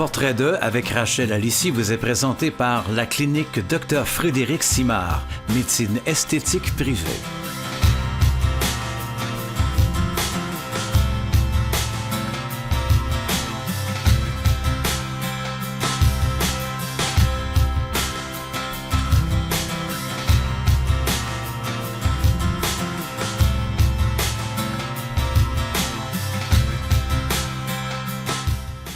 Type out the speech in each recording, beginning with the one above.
Portrait de avec Rachel Alissi vous est présenté par la clinique Dr Frédéric Simard, médecine esthétique privée.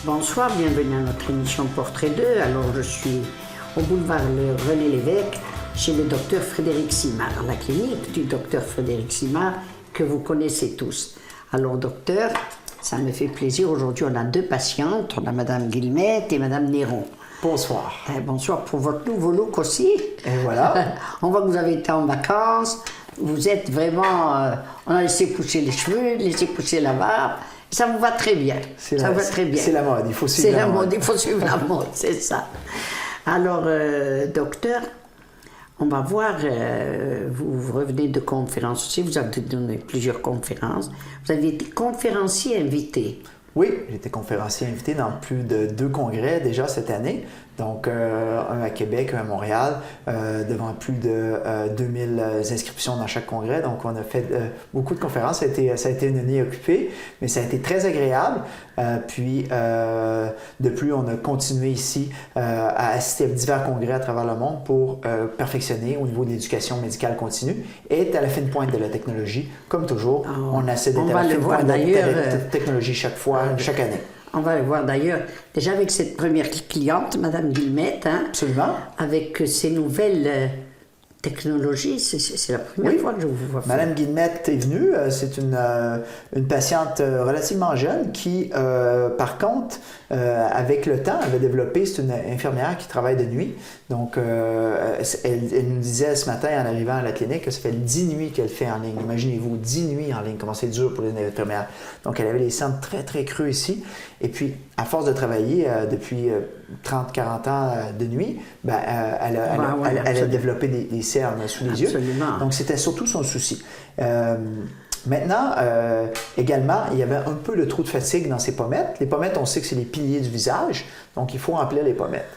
Bonsoir, bienvenue à notre émission Portrait 2. Alors, je suis au boulevard René Lévesque chez le docteur Frédéric Simard, la clinique du docteur Frédéric Simard que vous connaissez tous. Alors, docteur, ça me fait plaisir. Aujourd'hui, on a deux patientes. On a Madame Guillemette et Madame Néron. Bonsoir. Bonsoir pour votre nouveau look aussi. Et voilà. On voit que vous avez été en vacances. Vous êtes vraiment... on a laissé pousser les cheveux, laissé pousser la barbe. Ça vous va très bien. C'est la mode, il faut suivre la mode. Il faut suivre la mode, c'est ça. Alors, docteur, on va voir, vous revenez de conférences aussi, vous avez donné plusieurs conférences. Vous avez été conférencier invité. Oui, j'ai été conférencier invité dans plus de 2 congrès déjà cette année. Donc, un à Québec, un à Montréal, devant plus de 2000 inscriptions dans chaque congrès. Donc, on a fait beaucoup de conférences. Ça a été une année occupée, mais ça a été très agréable. De plus, on a continué ici à assister à divers congrès à travers le monde pour perfectionner au niveau de l'éducation médicale continue et être à la fine pointe de la technologie. Comme toujours, on essaie d'être à la fine pointe de la technologie chaque année. On va le voir d'ailleurs, déjà avec cette première cliente, Madame Guillemette, hein, absolument. Avec ces nouvelles technologies, c'est la première fois que je vous vois faire. Madame Guillemette est venue, c'est une patiente relativement jeune qui, par contre, avec le temps, avait développé, c'est une infirmière qui travaille de nuit, donc elle nous disait ce matin en arrivant à la clinique que ça fait 10 nuits qu'elle fait en ligne. Imaginez-vous, 10 nuits en ligne, comment c'est dur pour une infirmière. Donc elle avait les cernes très très creux ici, et puis à force de travailler depuis 30-40 ans de nuit, elle a développé des cernes sous les yeux. Donc c'était surtout son souci. Maintenant, également, il y avait un peu le trou de fatigue dans ses pommettes. Les pommettes, on sait que c'est les piliers du visage, donc il faut remplir les pommettes.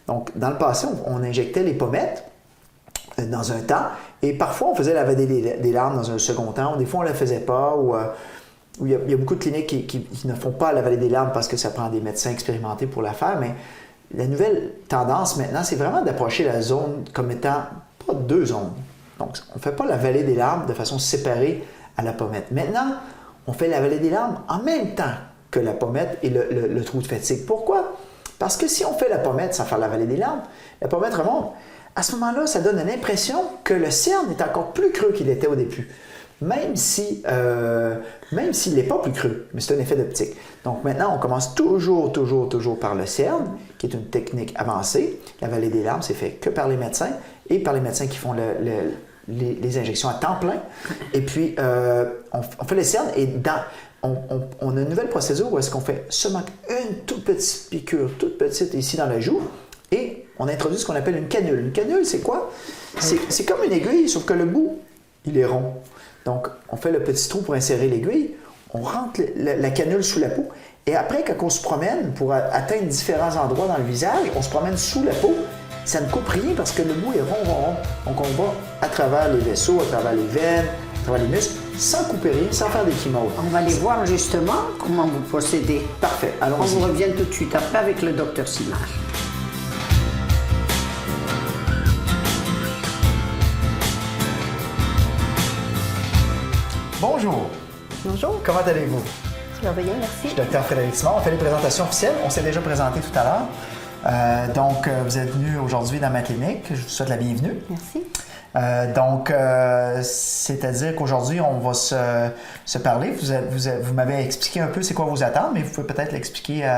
Donc, dans le passé, on injectait les pommettes dans un temps, et parfois, on faisait laver des larmes dans un second temps, ou des fois, on ne le faisait pas, ou il y a beaucoup de cliniques qui ne font pas la vallée des larmes parce que ça prend des médecins expérimentés pour la faire, mais la nouvelle tendance maintenant, c'est vraiment d'approcher la zone comme étant pas 2 zones. Donc, on ne fait pas la vallée des larmes de façon séparée à la pommette. Maintenant, on fait la vallée des larmes en même temps que la pommette et le trou de fatigue. Pourquoi? Parce que si on fait la pommette sans faire la vallée des larmes, la pommette remonte. À ce moment-là, ça donne l'impression que le cerne est encore plus creux qu'il était au début. Même s'il n'est pas plus creux, mais c'est un effet d'optique. Donc maintenant, on commence toujours par le cerne, qui est une technique avancée. La vallée des larmes, c'est fait que par les médecins et par les médecins qui font les injections à temps plein. Et puis, on fait les cernes et on a une nouvelle procédure où est-ce qu'on fait seulement une toute petite piqûre, toute petite ici dans la joue, et on introduit ce qu'on appelle une canule. Une canule, c'est quoi? C'est comme une aiguille, sauf que le bout, il est rond. Donc, on fait le petit trou pour insérer l'aiguille, on rentre la canule sous la peau, et après, quand on se promène pour atteindre différents endroits dans le visage, on se promène sous la peau, ça ne coupe rien parce que le bout est rond. Donc, on va à travers les vaisseaux, à travers les veines, à travers les muscles, sans couper rien, sans faire des chimoses. On va aller voir justement comment vous procédez. Parfait, allons-y. On vous revient tout de suite après avec le docteur Simard. Bonjour. Bonjour. Comment allez-vous? Ça va bien, merci. Je suis Dr Frédéric Simard. On fait les présentations officielles. On s'est déjà présenté tout à l'heure. Donc, vous êtes venu aujourd'hui dans ma clinique. Je vous souhaite la bienvenue. Merci. C'est-à-dire qu'aujourd'hui, on va se parler. Vous m'avez expliqué un peu c'est quoi vos attentes, mais vous pouvez peut-être l'expliquer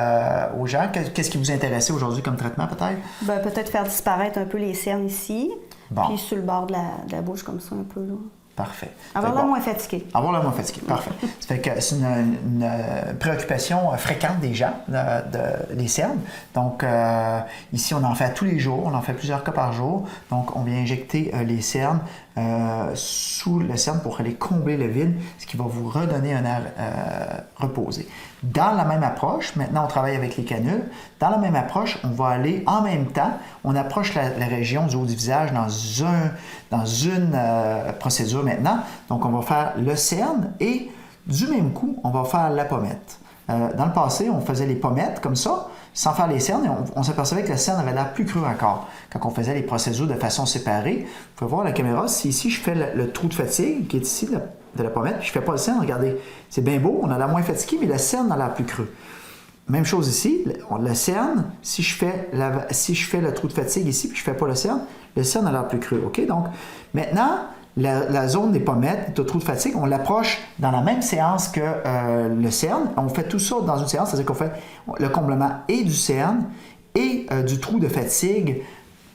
aux gens. Qu'est-ce qui vous intéressait aujourd'hui comme traitement, peut-être? Peut-être faire disparaître un peu les cernes ici, puis sur le bord de la bouche, comme ça, un peu. Là. Parfait. Avoir l'air moins fatigué. Avoir l'air moins fatigué, parfait. Ça fait que c'est une préoccupation fréquente des gens, les cernes. Donc, ici, on en fait tous les jours, on en fait plusieurs cas par jour. Donc, on vient injecter les cernes sous le cerne pour aller combler le vide, ce qui va vous redonner un air reposé. Dans la même approche, maintenant on travaille avec les canules, dans la même approche, on va aller en même temps, on approche la région du haut du visage dans une procédure maintenant. Donc on va faire le cerne et du même coup, on va faire la pommette. Dans le passé, on faisait les pommettes comme ça, sans faire les cernes, et on s'apercevait que la cerne avait l'air plus creux encore. Quand on faisait les procédures de façon séparée, vous pouvez voir la caméra, si ici je fais le trou de fatigue qui est ici de la pommette, puis je ne fais pas le cerne, regardez, c'est bien beau, on a l'air moins fatigué, mais la cerne a l'air plus creux. Même chose ici, la cerne, si je fais le trou de fatigue ici, puis je ne fais pas le cerne a l'air plus creux. OK? Donc, maintenant, la zone des pommettes, le trou de fatigue, on l'approche dans la même séance que le cerne. On fait tout ça dans une séance, c'est-à-dire qu'on fait le comblement et du cerne et du trou de fatigue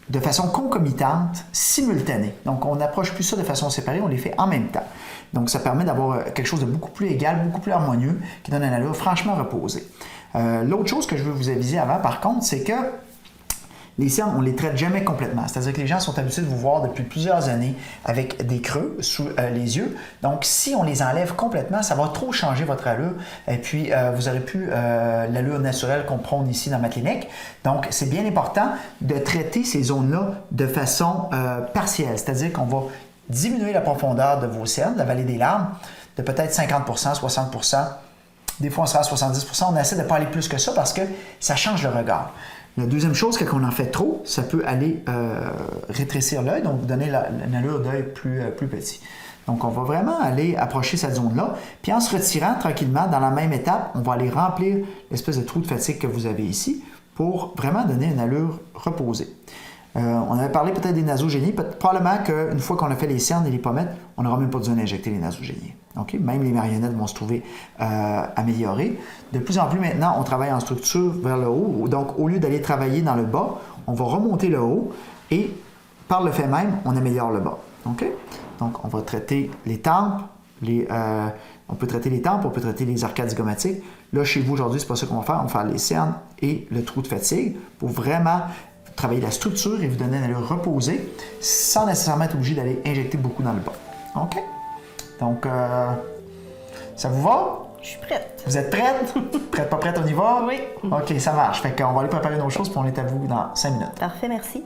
de façon concomitante, simultanée. Donc, on n'approche plus ça de façon séparée, on les fait en même temps. Donc, ça permet d'avoir quelque chose de beaucoup plus égal, beaucoup plus harmonieux, qui donne une allure franchement reposée. L'autre chose que je veux vous aviser avant, par contre, c'est que les cernes, on ne les traite jamais complètement. C'est-à-dire que les gens sont habitués de vous voir depuis plusieurs années avec des creux sous les yeux. Donc, si on les enlève complètement, ça va trop changer votre allure. Et puis, vous n'aurez plus l'allure naturelle qu'on prône ici dans ma clinique. Donc, c'est bien important de traiter ces zones-là de façon partielle. C'est-à-dire qu'on va diminuer la profondeur de vos cernes, la vallée des larmes, de peut-être 50%, 60%. Des fois, on sera à 70%. On essaie de ne pas aller plus que ça parce que ça change le regard. La deuxième chose, quand on en fait trop, ça peut aller rétrécir l'œil, donc vous donner une allure d'œil plus petit. Donc, on va vraiment aller approcher cette zone-là. Puis en se retirant tranquillement, dans la même étape, on va aller remplir l'espèce de trou de fatigue que vous avez ici pour vraiment donner une allure reposée. On avait parlé peut-être des nasogénies. Probablement qu'une fois qu'on a fait les cernes et les pommettes, on n'aura même pas besoin d'injecter les nasogénies. Okay? Même les marionnettes vont se trouver améliorées. De plus en plus maintenant, on travaille en structure vers le haut. Donc, au lieu d'aller travailler dans le bas, on va remonter le haut et par le fait même, on améliore le bas. Okay? Donc, on va traiter les tempes. On peut traiter les tempes, on peut traiter les arcades zygomatiques. Là, chez vous, aujourd'hui, c'est pas ça qu'on va faire. On va faire les cernes et le trou de fatigue pour vraiment travailler la structure et vous donner une allure reposée sans nécessairement être obligé d'aller injecter beaucoup dans le bas. OK? Donc, ça vous va? Je suis prête. Vous êtes prête? Prête, pas prête, on y va? Oui. OK, ça marche. Fait qu'on va aller préparer nos choses puis on est à vous dans 5 minutes. Parfait, merci.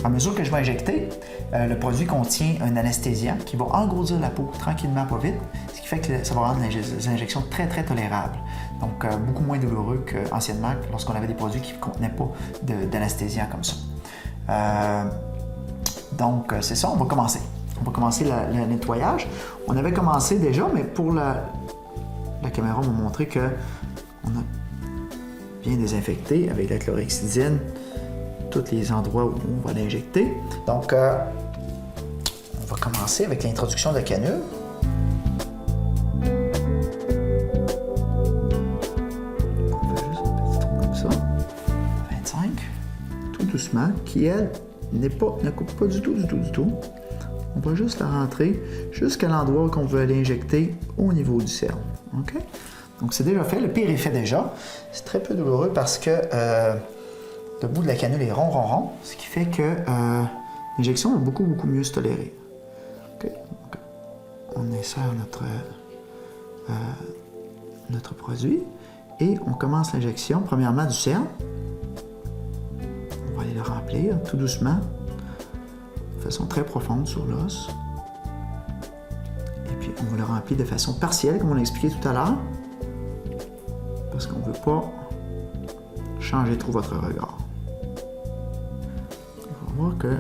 À mesure que je vais injecter, le produit contient un anesthésiant qui va engrossir la peau tranquillement, pas vite, ce qui fait que ça va rendre les injections très, très tolérables. Donc, beaucoup moins douloureux qu'anciennement, lorsqu'on avait des produits qui ne contenaient pas d'anesthésiant comme ça. Donc, c'est ça, on va commencer. On va commencer le nettoyage. On avait commencé déjà, mais pour la caméra, on va montrer qu'on a bien désinfecté avec la chlorhexidine tous les endroits où on va l'injecter. Donc, on va commencer avec l'introduction de canule. On fait juste un petit trou comme ça. 25. Tout doucement, qui, elle, ne coupe pas du tout. On va juste la rentrer jusqu'à l'endroit qu'on veut aller injecter au niveau du cerne. OK? Donc, c'est déjà fait. Le pire est fait déjà. C'est très peu douloureux parce que le bout de la canule est rond, ce qui fait que l'injection va beaucoup mieux se tolérer. Okay. Donc, on insère notre produit et on commence l'injection, premièrement du cerne. On va aller le remplir tout doucement, de façon très profonde sur l'os. Et puis, on va le remplir de façon partielle, comme on l'a expliqué tout à l'heure, parce qu'on ne veut pas changer trop votre regard. On va voir que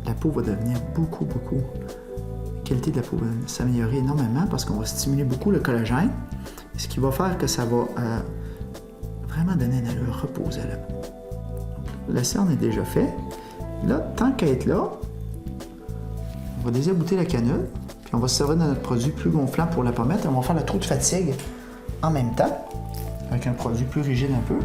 la peau va devenir beaucoup. La qualité de la peau va s'améliorer énormément parce qu'on va stimuler beaucoup le collagène, ce qui va faire que ça va vraiment donner une allure reposée à la peau. Donc, la cerne est déjà faite. Là, tant qu'à être là, on va désabouter la canule, puis on va se servir de notre produit plus gonflant pour la pommette et on va faire le trou de fatigue en même temps, avec un produit plus rigide un peu.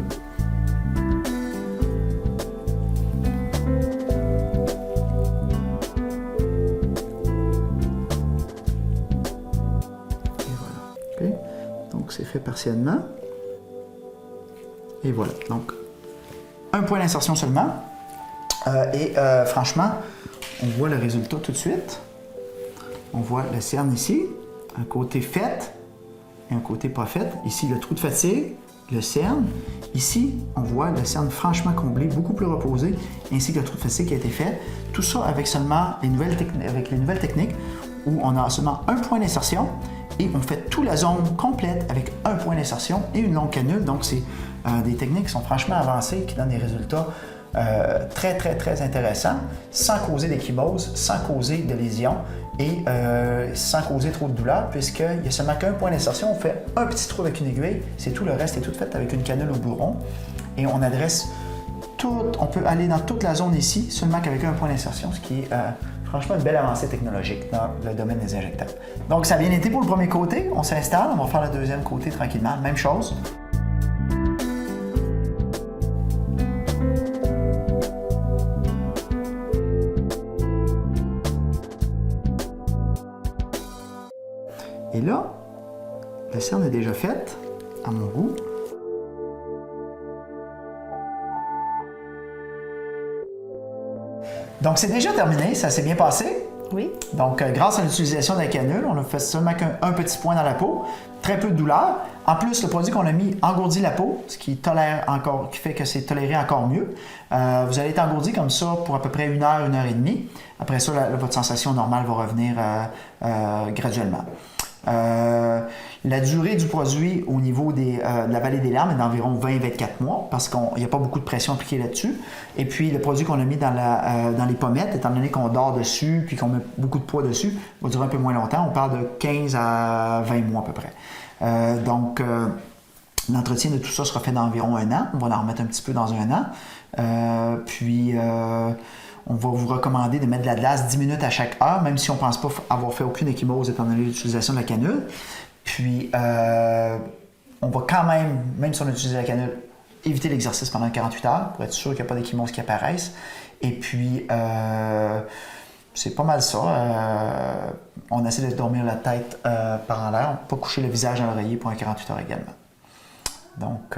C'est fait partiellement. Et voilà. Donc, un point d'insertion seulement. Franchement, on voit le résultat tout de suite. On voit la cerne ici, un côté fait, et un côté pas fait. Ici, le trou de fatigue, le cerne. Ici, on voit le cerne franchement comblé, beaucoup plus reposé, ainsi que le trou de fatigue qui a été fait. Tout ça avec seulement les nouvelles techniques où on a seulement un point d'insertion et on fait toute la zone complète avec un point d'insertion et une longue canule. Donc, c'est des techniques qui sont franchement avancées, qui donnent des résultats très, très, très intéressants, sans causer d'échymose, sans causer de lésions et sans causer trop de douleur, puisqu'il n'y a seulement qu'un point d'insertion. On fait un petit trou avec une aiguille, c'est tout, le reste est tout fait avec une canule au bourron. Et on adresse on peut aller dans toute la zone ici, seulement qu'avec un point d'insertion, ce qui est franchement une belle avancée technologique dans le domaine des injectables. Donc, ça a bien été pour le premier côté. On s'installe, on va faire le deuxième côté tranquillement. Même chose. Et là, la cerne est déjà faite, à mon goût. Donc, c'est déjà terminé, ça s'est bien passé. Oui. Donc, grâce à l'utilisation de la canule, on a fait seulement qu'un petit point dans la peau, très peu de douleur. En plus, le produit qu'on a mis engourdit la peau, ce qui fait que c'est toléré encore mieux. Vous allez être engourdi comme ça pour à peu près 1 heure, 1 heure et demie. Après ça, votre sensation normale va revenir graduellement. La durée du produit au niveau de la vallée des larmes est d'environ 20-24 mois parce qu'il n'y a pas beaucoup de pression appliquée là-dessus. Et puis le produit qu'on a mis dans les pommettes, étant donné qu'on dort dessus puis qu'on met beaucoup de poids dessus, va durer un peu moins longtemps. On parle de 15 à 20 mois à peu près. L'entretien de tout ça sera fait d'environ 1 an. On va en remettre un petit peu dans 1 an. On va vous recommander de mettre de la glace 10 minutes à chaque heure, même si on ne pense pas avoir fait aucune échymose étant donné l'utilisation de la canule. Puis, on va quand même si on utilise la canule, éviter l'exercice pendant 48 heures pour être sûr qu'il n'y a pas d'échymose qui apparaissent. Et puis, c'est pas mal ça. On essaie de dormir la tête par en l'air. On ne peut pas coucher le visage dans l'oreiller pour un 48 heures également. Donc,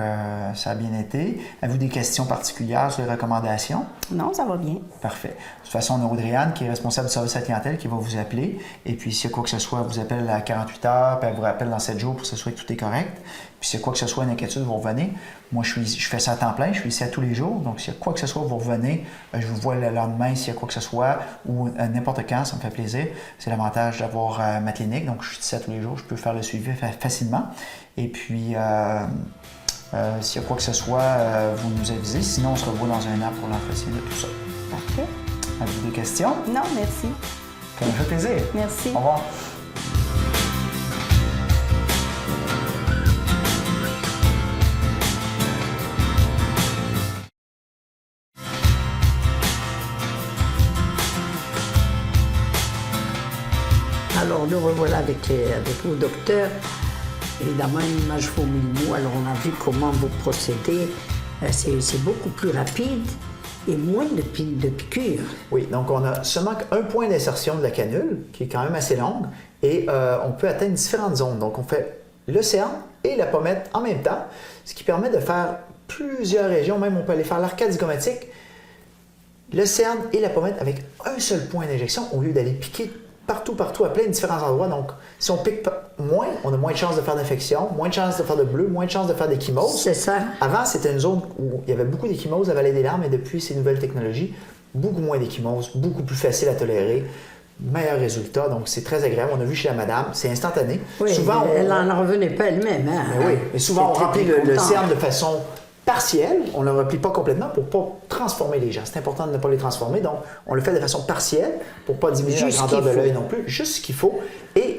ça a bien été. Avez-vous des questions particulières sur les recommandations? Non, ça va bien. Parfait. De toute façon, on a Audrey-Anne qui est responsable du service à la clientèle qui va vous appeler. Et puis, s'il y a quoi que ce soit, elle vous appelle à 48 heures, puis elle vous rappelle dans 7 jours pour s'assurer que tout est correct. Puis, s'il y a quoi que ce soit, une inquiétude, vous revenez. Moi, je fais ça à temps plein, je suis ici à tous les jours. Donc, s'il y a quoi que ce soit, vous revenez. Je vous vois le lendemain s'il y a quoi que ce soit ou n'importe quand, ça me fait plaisir. C'est l'avantage d'avoir ma clinique. Donc, je suis ici à tous les jours, je peux faire le suivi facilement. Et puis, s'il y a quoi que ce soit, vous nous avisez. Sinon, on se revoit dans 1 an pour l'entretien de tout ça. Parfait. Avez-vous des questions? Non, merci. Ça me fait plaisir. Merci. Au revoir. Alors, nous revoilà avec vous, docteur. Évidemment, une image vaut 1000 mots. Alors, on a vu comment vous procédez. C'est beaucoup plus rapide et moins de piqûres. Oui, donc on a seulement un point d'insertion de la canule, qui est quand même assez longue, et on peut atteindre différentes zones. Donc, on fait le cerne et la pommette en même temps, ce qui permet de faire plusieurs régions. Même, on peut aller faire l'arcade zygomatique, le cerne et la pommette avec un seul point d'injection au lieu d'aller piquer partout, à plein de différents endroits. Donc, si on pique moins, on a moins de chances de faire d'infection, moins de chances de faire de bleu, moins de chances de faire d'échymose. C'est ça. Avant, c'était une zone où il y avait beaucoup d'échymose, la vallée des larmes, et depuis ces nouvelles technologies, beaucoup moins d'échymose, beaucoup plus facile à tolérer, meilleurs résultats. Donc, c'est très agréable. On a vu chez la madame, c'est instantané. Oui, souvent, elle n'en revenait pas elle-même. Hein? Mais oui, mais souvent, on C'était remplit très le content. cerne de façon partielle. On ne le replie pas complètement pour ne pas transformer les gens. C'est important de ne pas les transformer. Donc, on le fait de façon partielle pour ne pas diminuer Juste la grandeur ce de qu'il l'œil faut. non plus. Juste ce qu'il faut. Et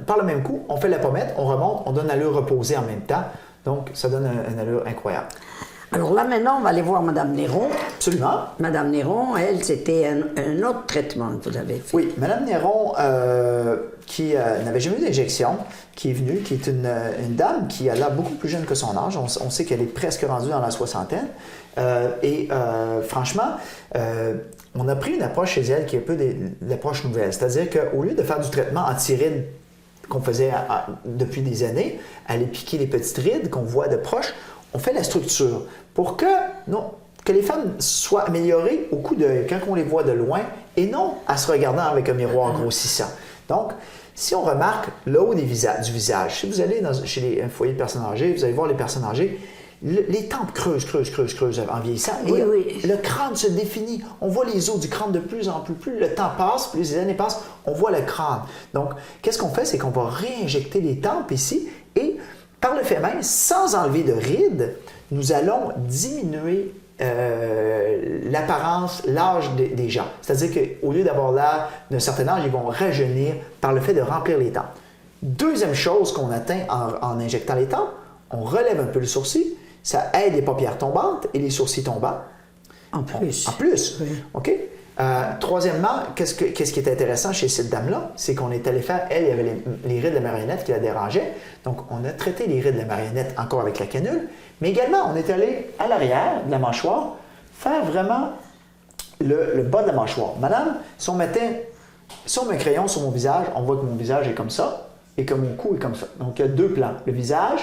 par le même coup, on fait la pommette, on remonte, on donne l'allure reposée en même temps. Donc, ça donne une allure incroyable. Alors là, maintenant, on va aller voir Mme Néron. Absolument. Mme Néron, elle, c'était un autre traitement que vous avez fait. Oui, Mme Néron, qui n'avait jamais eu d'injection, qui est venue, qui est une dame qui a l'air beaucoup plus jeune que son âge. On sait qu'elle est presque rendue dans la soixantaine. Franchement, on a pris une approche chez elle qui est un peu l'approche nouvelle. C'est-à-dire qu'au lieu de faire du traitement anti-rides qu'on faisait depuis des années, aller piquer les petites rides qu'on voit de proche, on fait la structure pour que les femmes soient améliorées au coup d'œil quand on les voit de loin et non à se regardant avec un miroir grossissant. Donc, Si on remarque le haut du visage, si vous allez chez un foyer de personnes âgées, vous allez voir les personnes âgées, les tempes creusent en vieillissant. Oui, et oui. Le crâne se définit. On voit les os du crâne de plus en plus. Plus le temps passe, plus les années passent, on voit le crâne. Donc, qu'est-ce qu'on fait? C'est qu'on va réinjecter les tempes ici et, par le fait même, sans enlever de rides, nous allons diminuer l'apparence, l'âge des gens. C'est-à-dire qu'au lieu d'avoir l'air d'un certain âge, ils vont rajeunir par le fait de remplir les tempes. Deuxième chose qu'on atteint en injectant les tempes, on relève un peu le sourcil, ça aide les paupières tombantes et les sourcils tombants. En plus. En plus, oui. OK? Troisièmement, qu'est-ce qui est intéressant chez cette dame-là, c'est qu'on est allé faire, elle, il y avait les rides de la marionnette qui la dérangeaient, donc on a traité les rides de la marionnette encore avec la canule, mais également on est allé à l'arrière de la mâchoire faire vraiment le bas de la mâchoire. Madame, si on met un crayon sur mon visage, on voit que mon visage est comme ça et que mon cou est comme ça. Donc il y a deux plans, le visage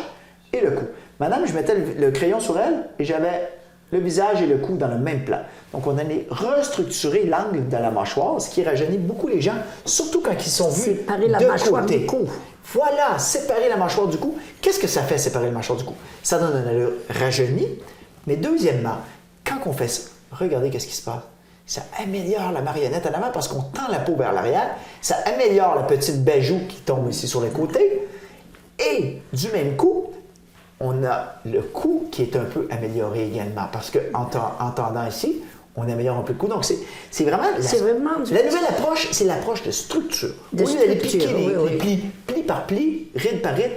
et le cou. Madame, je mettais le crayon sur elle et j'avais le visage et le cou dans le même plan. Donc, on allait restructurer l'angle de la mâchoire, ce qui rajeunit beaucoup les gens, surtout quand ils sont vus Séparer la de mâchoire côté. du cou. Voilà, séparer la mâchoire du cou. Qu'est-ce que ça fait, séparer la mâchoire du cou? Ça donne une allure rajeunie. Mais deuxièmement, quand on fait ça, regardez qu'est-ce qui se passe. Ça améliore la marionnette en avant parce qu'on tend la peau vers l'arrière. Ça améliore la petite bajoux qui tombe ici sur les côtés. Et du même coup, on a le cou qui est un peu amélioré également parce qu'en tendant ici, on améliore un peu le cou. Donc, c'est vraiment... La nouvelle approche, c'est l'approche de structure. Au lieu d'aller piquer les plis, pli par pli, ride par ride,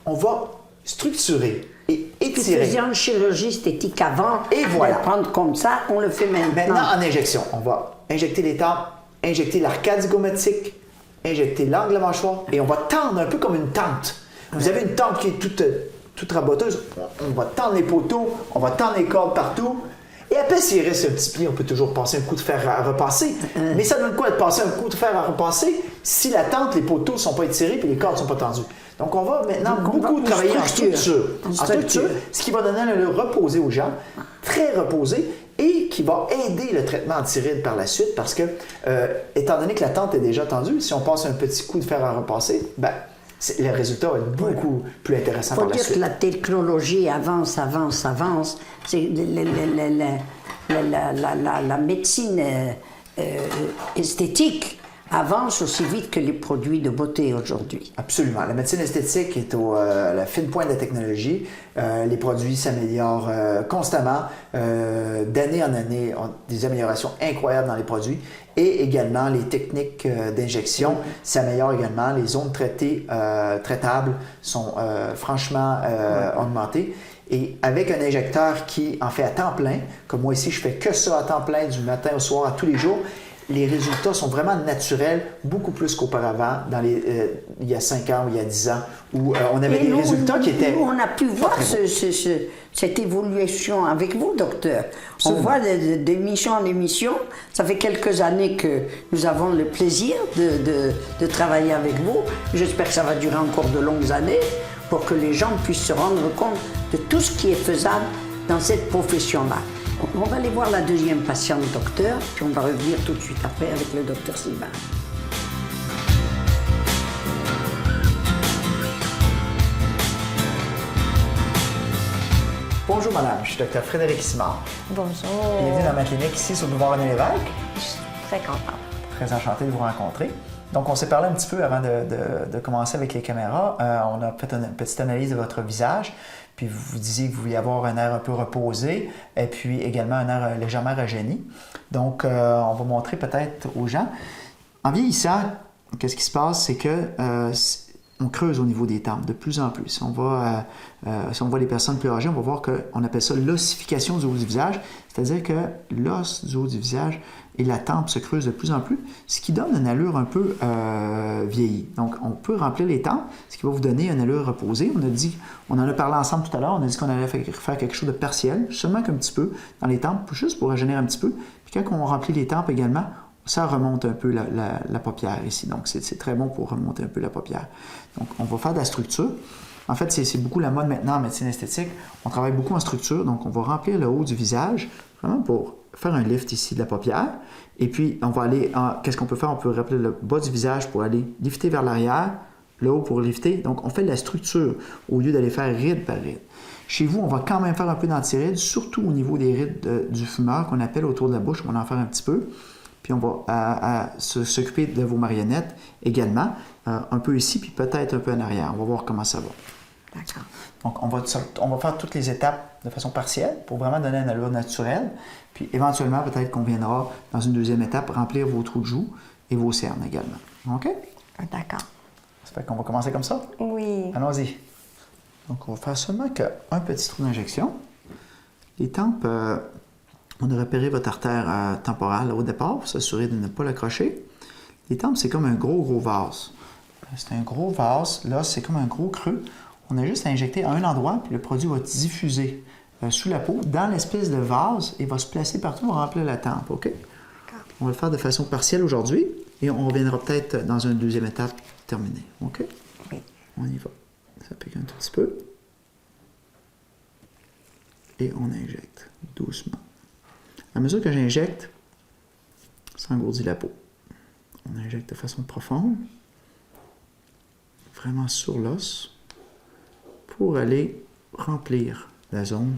on va structurer et étirer. Nous faisions une chirurgie esthétique avant. Et voilà. De le prendre comme ça, on le fait maintenant. Maintenant, en injection, on va injecter les tempes, injecter l'arcade zygomatique, injecter l'angle de la mâchoire et on va tendre un peu comme une tente. Vous avez une tente qui est toute raboteuse, on va tendre les poteaux, on va tendre les cordes partout. Et après, s'il reste un petit pli, on peut toujours passer un coup de fer à repasser. Mais ça donne quoi de passer un coup de fer à repasser si la tente, les poteaux ne sont pas étirés et les cordes ne sont pas tendues? Donc, on va maintenant beaucoup travailler en structure. Ce qui va donner un reposé aux gens, très reposé, et qui va aider le traitement anti-rides par la suite parce que, étant donné que la tente est déjà tendue, si on passe un petit coup de fer à repasser, le résultat est beaucoup plus intéressant par la suite. Il faut dire que la technologie avance. C'est la médecine esthétique avance aussi vite que les produits de beauté aujourd'hui. Absolument. La médecine esthétique est la fine pointe de la technologie. Les produits s'améliorent constamment. D'année en année, on a des améliorations incroyables dans les produits. Et également, les techniques d'injection s'améliorent également. Les zones traitables sont franchement augmentées. Et avec un injecteur qui en fait à temps plein, comme moi ici, je fais que ça à temps plein du matin au soir, à tous les jours, les résultats sont vraiment naturels, beaucoup plus qu'auparavant, il y a 5 ans ou il y a 10 ans, où on avait des résultats qui étaient... On a pu voir cette évolution avec vous, docteur. Absolument. On voit d'émission en émission. Ça fait quelques années que nous avons le plaisir de travailler avec vous. J'espère que ça va durer encore de longues années pour que les gens puissent se rendre compte de tout ce qui est faisable dans cette profession-là. On va aller voir la deuxième patiente, docteur, puis on va revenir tout de suite après avec le docteur Simard. Bonjour madame, je suis docteur Frédéric Simard. Bonjour. Bienvenue dans ma clinique ici sur le boulevard René Lévesque. Je suis très contente. Très enchanté de vous rencontrer. Donc, on s'est parlé un petit peu avant de commencer avec les caméras. On a fait une petite analyse de votre visage. Puis vous disiez que vous vouliez avoir un air un peu reposé et puis également un air légèrement rajeuni. Donc, on va montrer peut-être aux gens. En vieillissant, qu'est-ce qui se passe? C'est que on creuse au niveau des tempes de plus en plus. Si on voit les personnes plus âgées, on va voir qu'on appelle ça l'ossification du haut du visage. C'est-à-dire que l'os du haut du visage et la tempe se creusent de plus en plus, ce qui donne une allure un peu vieillie. Donc, on peut remplir les tempes, ce qui va vous donner une allure reposée. On en a parlé ensemble tout à l'heure, on a dit qu'on allait faire quelque chose de partiel, seulement qu'un petit peu dans les tempes, juste pour rajeunir un petit peu. Puis quand on remplit les tempes également, ça remonte un peu la paupière ici. Donc, c'est très bon pour remonter un peu la paupière. Donc, on va faire de la structure. En fait, c'est beaucoup la mode maintenant en médecine esthétique. On travaille beaucoup en structure, donc on va remplir le haut du visage, vraiment pour faire un lift ici de la paupière. Et puis, on va aller, qu'est-ce qu'on peut faire? On peut remplir le bas du visage pour aller lifter vers l'arrière, le haut pour lifter. Donc, on fait de la structure au lieu d'aller faire ride par ride. Chez vous, on va quand même faire un peu d'anti-rides, surtout au niveau des rides du fumeur qu'on appelle autour de la bouche. On va en faire un petit peu. Puis on va s'occuper de vos marionnettes également, un peu ici, puis peut-être un peu en arrière. On va voir comment ça va. D'accord. Donc, on va faire toutes les étapes de façon partielle pour vraiment donner une allure naturelle. Puis éventuellement, peut-être qu'on viendra, dans une deuxième étape, remplir vos trous de joues et vos cernes également. OK? D'accord. Ça fait qu'on va commencer comme ça? Oui. Allons-y. Donc, on va faire seulement qu'un petit trou d'injection. Les tempes, on a repéré votre artère temporale au départ pour s'assurer de ne pas l'accrocher. Les tempes, c'est comme un gros vase. C'est un gros vase. Là, c'est comme un gros creux. On a juste à injecter à un endroit, puis le produit va diffuser sous la peau, dans l'espèce de vase, et va se placer partout pour remplir la tempe. OK? On va le faire de façon partielle aujourd'hui, et on reviendra peut-être dans une deuxième étape terminée. OK? Oui. On y va. Ça pique un tout petit peu. Et on injecte doucement. À mesure que j'injecte, ça engourdit la peau. On injecte de façon profonde, vraiment sur l'os, pour aller remplir la zone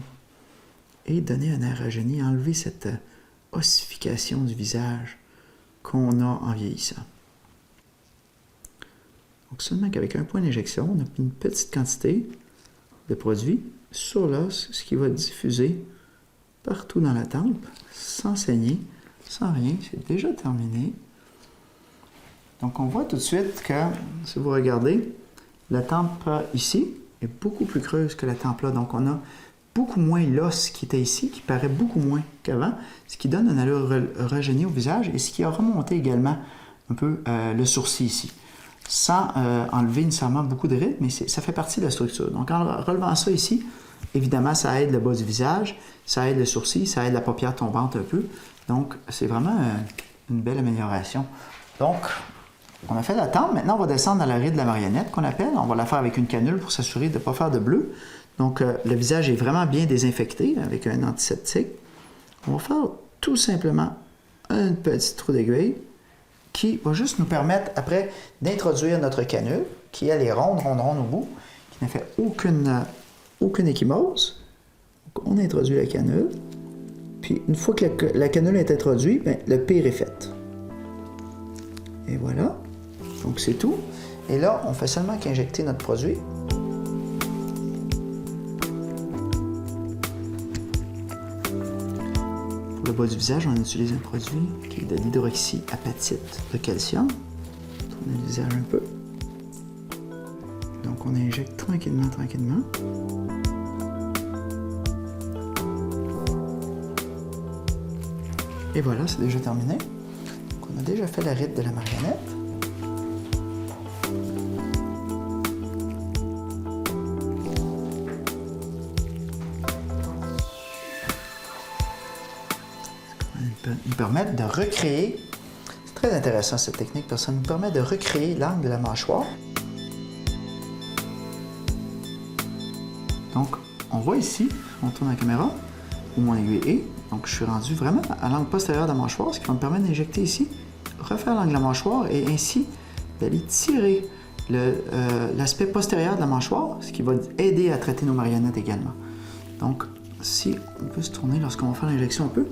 et donner un air rajeuni, enlever cette ossification du visage qu'on a en vieillissant. Donc seulement qu'avec un point d'injection, on a une petite quantité de produit sur l'os, ce qui va diffuser partout dans la tempe, sans saigner, sans rien. C'est déjà terminé. Donc on voit tout de suite que, si vous regardez, la tempe ici est beaucoup plus creuse que la tempe là. Donc on a beaucoup moins l'os qui était ici, qui paraît beaucoup moins qu'avant, ce qui donne une allure rajeunie au visage et ce qui a remonté également un peu le sourcil ici, sans enlever nécessairement beaucoup de rides, mais ça fait partie de la structure. Donc en relevant ça ici, évidemment, ça aide le bas du visage, ça aide le sourcil, ça aide la paupière tombante un peu. Donc c'est vraiment une belle amélioration. Donc, on a fait la tempe. Maintenant, on va descendre dans la ride de la marionnette qu'on appelle. On va la faire avec une canule pour s'assurer de ne pas faire de bleu. Donc, le visage est vraiment bien désinfecté avec un antiseptique. On va faire tout simplement un petit trou d'aiguille qui va juste nous permettre, après, d'introduire notre canule, qui, elle, est ronde au bout, qui n'a fait aucune échymose. Donc, on introduit la canule. Puis, une fois que la canule est introduite, bien, le pire est fait. Et voilà. Donc, c'est tout. Et là, on fait seulement qu'injecter notre produit. Pour le bas du visage, on utilise un produit qui est de l'hydroxyapatite de calcium. Tourner le visage un peu. Donc, on injecte tranquillement. Et voilà, c'est déjà terminé. Donc, on a déjà fait la ride de la marionnette. Nous permettre de recréer, c'est très intéressant cette technique parce que ça nous permet de recréer l'angle de la mâchoire. Donc, on voit ici, on tourne la caméra, où mon aiguille est. Donc, je suis rendu vraiment à l'angle postérieur de la mâchoire, ce qui va me permettre d'injecter ici, refaire l'angle de la mâchoire et ainsi d'aller tirer l'aspect postérieur de la mâchoire, ce qui va aider à traiter nos marionnettes également. Donc, si on peut se tourner lorsqu'on va faire l'injection un peu,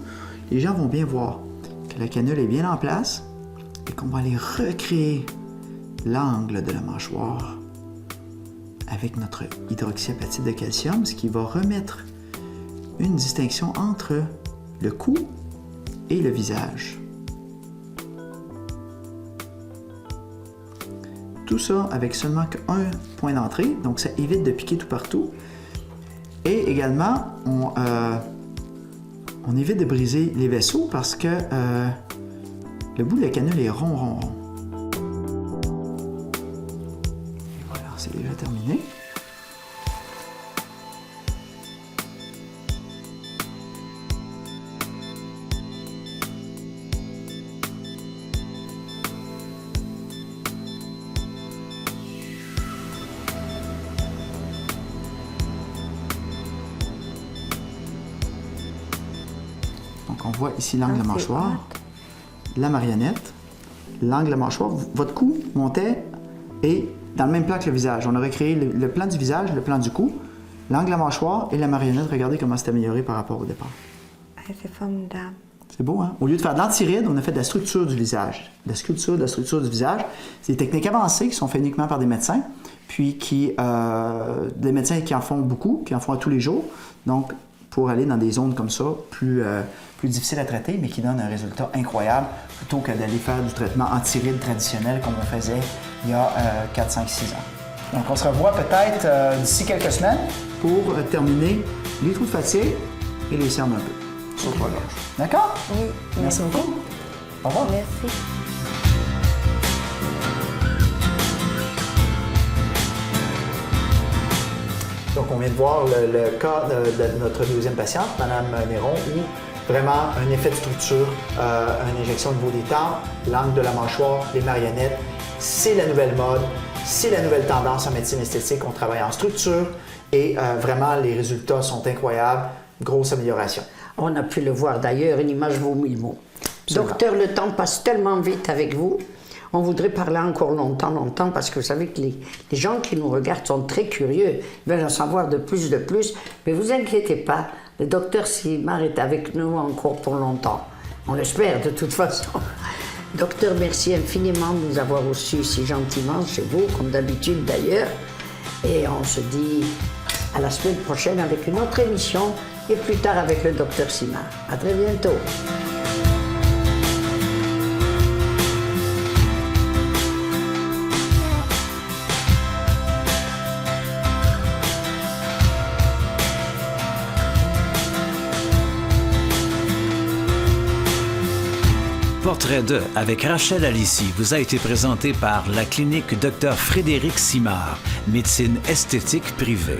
les gens vont bien voir que la canule est bien en place et qu'on va aller recréer l'angle de la mâchoire avec notre hydroxyapatite de calcium, ce qui va remettre une distinction entre le cou et le visage. Tout ça avec seulement qu'un point d'entrée, donc ça évite de piquer tout partout. Et également, on évite de briser les vaisseaux parce que le bout de la canule est rond. Et voilà, c'est déjà terminé. Donc, on voit ici l'angle de la mâchoire, la marionnette, l'angle de la mâchoire. Votre cou montait et dans le même plan que le visage. On aurait créé le plan du visage, le plan du cou, l'angle de la mâchoire et la marionnette. Regardez comment c'est amélioré par rapport au départ. C'est formidable. C'est beau, hein? Au lieu de faire de l'antiride, on a fait de la structure du visage. De la sculpture, de la structure du visage. C'est des techniques avancées qui sont faites uniquement par des médecins, puis des médecins qui en font beaucoup, qui en font à tous les jours. Donc, pour aller dans des zones comme ça, plus difficiles à traiter, mais qui donnent un résultat incroyable, plutôt que d'aller faire du traitement antiride traditionnel comme on faisait il y a 4, 5, 6 ans. Donc, on se revoit peut-être d'ici quelques semaines pour terminer les trous de fatigue et les cernes un peu sur 3 gorges. D'accord? Oui. Merci beaucoup. Au revoir. Merci. Donc, on vient de voir le cas de notre deuxième patiente, Mme Néron, où vraiment un effet de structure, une injection au niveau des tempes, l'angle de la mâchoire, les marionnettes. C'est la nouvelle mode, c'est la nouvelle tendance en médecine esthétique. On travaille en structure et vraiment, les résultats sont incroyables. Grosse amélioration. On a pu le voir d'ailleurs, une image vaut 1000 mots. Absolument. Docteur, le temps passe tellement vite avec vous. On voudrait parler encore longtemps, parce que vous savez que les gens qui nous regardent sont très curieux, ils veulent en savoir de plus. Mais vous inquiétez pas, le docteur Simard est avec nous encore pour longtemps. On l'espère de toute façon. Docteur, merci infiniment de nous avoir reçus si gentiment chez vous, comme d'habitude d'ailleurs. Et on se dit à la semaine prochaine avec une autre émission et plus tard avec le docteur Simard. À très bientôt. Portrait de avec Rachel Alisy vous a été présenté par la clinique Dr Frédéric Simard, médecine esthétique privée.